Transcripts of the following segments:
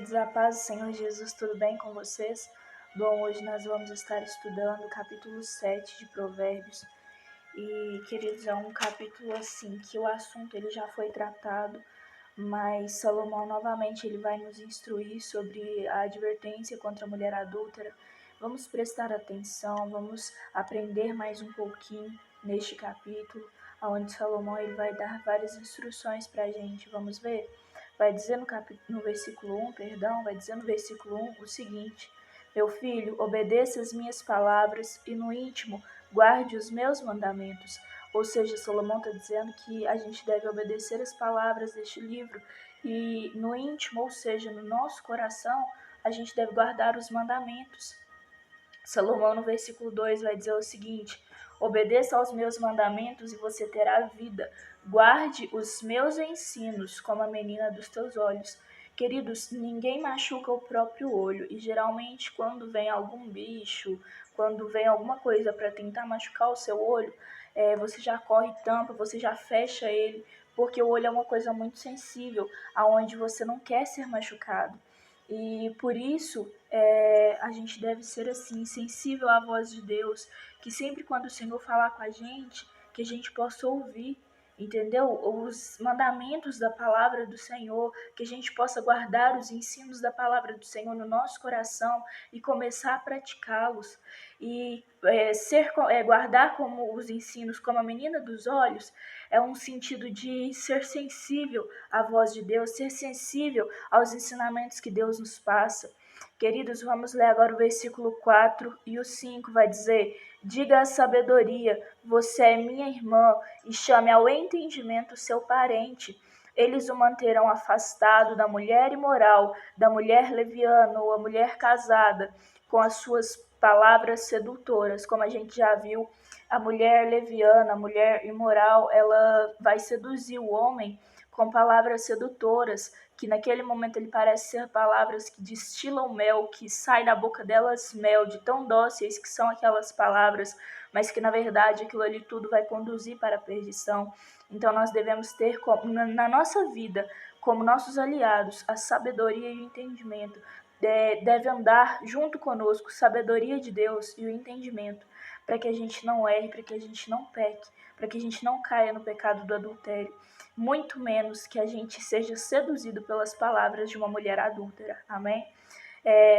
queridos, a paz do Senhor Jesus, tudo bem com vocês? Bom, hoje nós vamos estar estudando o capítulo 7 de Provérbios. E, queridos, é um capítulo assim, que o assunto ele já foi tratado, mas Salomão novamente ele vai nos instruir sobre a advertência contra a mulher adúltera. Vamos prestar atenção, vamos aprender mais um pouquinho neste capítulo, onde Salomão ele vai dar várias instruções para a gente. Vamos ver? Vai dizer no versículo 1, vai dizer no versículo 1 o seguinte: Meu filho, obedeça as minhas palavras e no íntimo guarde os meus mandamentos. Ou seja, Salomão está dizendo que a gente deve obedecer as palavras deste livro e no íntimo, ou seja, no nosso coração, a gente deve guardar os mandamentos. Salomão no versículo 2 vai dizer o seguinte: obedeça aos meus mandamentos e você terá vida. Guarde os meus ensinos como a menina dos teus olhos. Queridos, ninguém machuca o próprio olho e geralmente quando vem algum bicho, quando vem alguma coisa para tentar machucar o seu olho, você já corre tampa, você já fecha ele, porque o olho é uma coisa muito sensível, aonde você não quer ser machucado. E por isso a gente deve ser assim, sensível à voz de Deus, que sempre quando o Senhor falar com a gente, que a gente possa ouvir, entendeu? Os mandamentos da palavra do Senhor, que a gente possa guardar os ensinos da palavra do Senhor no nosso coração e começar a praticá-los. E guardar como os ensinos como a menina dos olhos é um sentido de ser sensível à voz de Deus, ser sensível aos ensinamentos que Deus nos passa. Queridos, vamos ler agora o versículo 4 e o 5, vai dizer: diga à sabedoria, você é minha irmã, e chame ao entendimento seu parente. Eles o manterão afastado da mulher imoral, da mulher leviana ou a mulher casada, com as suas palavras sedutoras. Como a gente já viu, a mulher leviana, a mulher imoral, ela vai seduzir o homem com palavras sedutoras, que naquele momento ele parece ser palavras que destilam mel, que sai da boca delas mel, de tão dóceis que são aquelas palavras, mas que na verdade aquilo ali tudo vai conduzir para a perdição. Então nós devemos ter na nossa vida, como nossos aliados, a sabedoria e o entendimento. Deve andar junto conosco, sabedoria de Deus e o entendimento, para que a gente não erre, para que a gente não peque, para que a gente não caia no pecado do adultério, muito menos que a gente seja seduzido pelas palavras de uma mulher adúltera. Amém?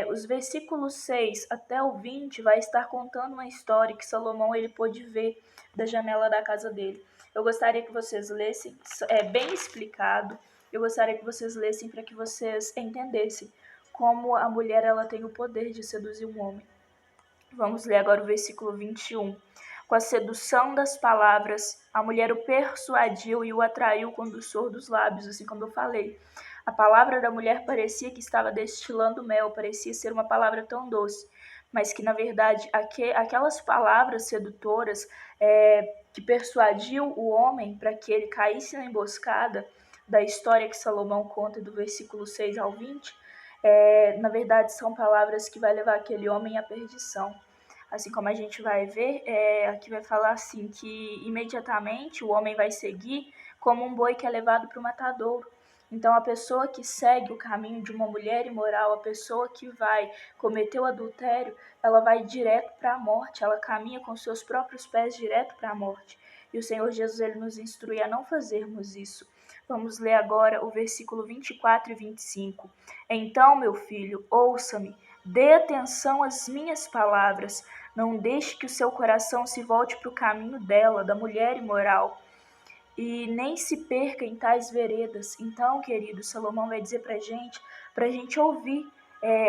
Os versículos 6 até o 20 vai estar contando uma história que Salomão ele pôde ver da janela da casa dele. Eu gostaria que vocês lessem, é bem explicado, eu gostaria que vocês lessem para que vocês entendessem como a mulher ela tem o poder de seduzir um homem. Vamos ler agora o versículo 21. Com a sedução das palavras, a mulher o persuadiu e o atraiu com o doçor dos lábios, assim como eu falei. A palavra da mulher parecia que estava destilando mel, parecia ser uma palavra tão doce, mas que, na verdade, aquelas palavras sedutoras que persuadiu o homem para que ele caísse na emboscada da história que Salomão conta do versículo 6 ao 20, na verdade, são palavras que vai levar aquele homem à perdição. Assim como a gente vai ver, aqui vai falar assim, que imediatamente o homem vai seguir como um boi que é levado para o matadouro. Então, a pessoa que segue o caminho de uma mulher imoral, a pessoa que vai cometer o adultério, ela vai direto para a morte, ela caminha com seus próprios pés direto para a morte. E o Senhor Jesus ele nos instrui a não fazermos isso. Vamos ler agora o versículo 24 e 25. Então, meu filho, ouça-me, dê atenção às minhas palavras, não deixe que o seu coração se volte para o caminho dela, da mulher imoral, e nem se perca em tais veredas. Então, querido, Salomão vai dizer para a gente ouvir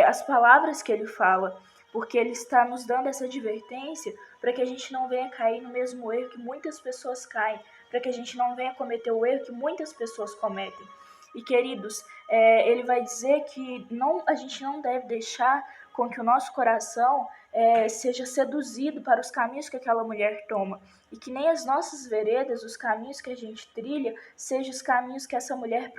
as palavras que ele fala, porque ele está nos dando essa advertência para que a gente não venha cair no mesmo erro que muitas pessoas caem, para que a gente não venha cometer o erro que muitas pessoas cometem. E, queridos, ele vai dizer que a gente não deve deixar com que o nosso coração seja seduzido para os caminhos que aquela mulher toma. E que nem as nossas veredas, os caminhos que a gente trilha, sejam os caminhos que essa mulher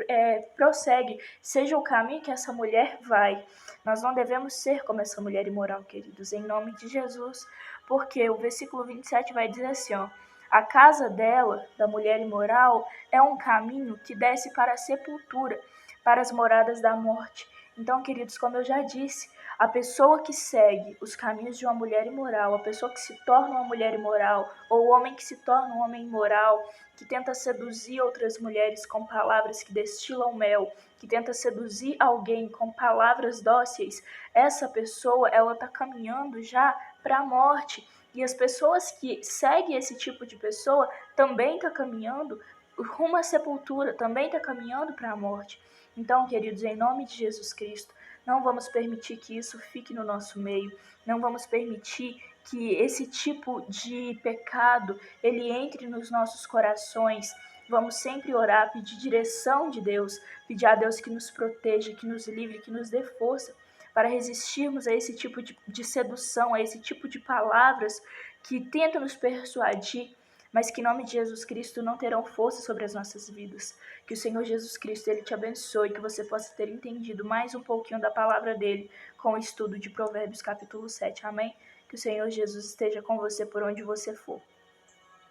prossegue, seja o caminho que essa mulher vai. Nós não devemos ser como essa mulher imoral, queridos, em nome de Jesus. Porque o versículo 27 vai dizer assim, ó: a casa dela, da mulher imoral, é um caminho que desce para a sepultura, para as moradas da morte. Então, queridos, como eu já disse, a pessoa que segue os caminhos de uma mulher imoral, a pessoa que se torna uma mulher imoral, ou o homem que se torna um homem imoral, que tenta seduzir outras mulheres com palavras que destilam mel, que tenta seduzir alguém com palavras dóceis, essa pessoa, ela está caminhando já para a morte. E as pessoas que seguem esse tipo de pessoa também estão caminhando rumo à sepultura, também está caminhando para a morte. Então, queridos, em nome de Jesus Cristo, não vamos permitir que isso fique no nosso meio, não vamos permitir que esse tipo de pecado ele entre nos nossos corações. Vamos sempre orar, pedir direção de Deus, pedir a Deus que nos proteja, que nos livre, que nos dê força para resistirmos a esse tipo de sedução, a esse tipo de palavras que tentam nos persuadir, mas que em nome de Jesus Cristo não terão força sobre as nossas vidas. Que o Senhor Jesus Cristo ele te abençoe, que você possa ter entendido mais um pouquinho da palavra dele com o estudo de Provérbios capítulo 7. Amém? Que o Senhor Jesus esteja com você por onde você for.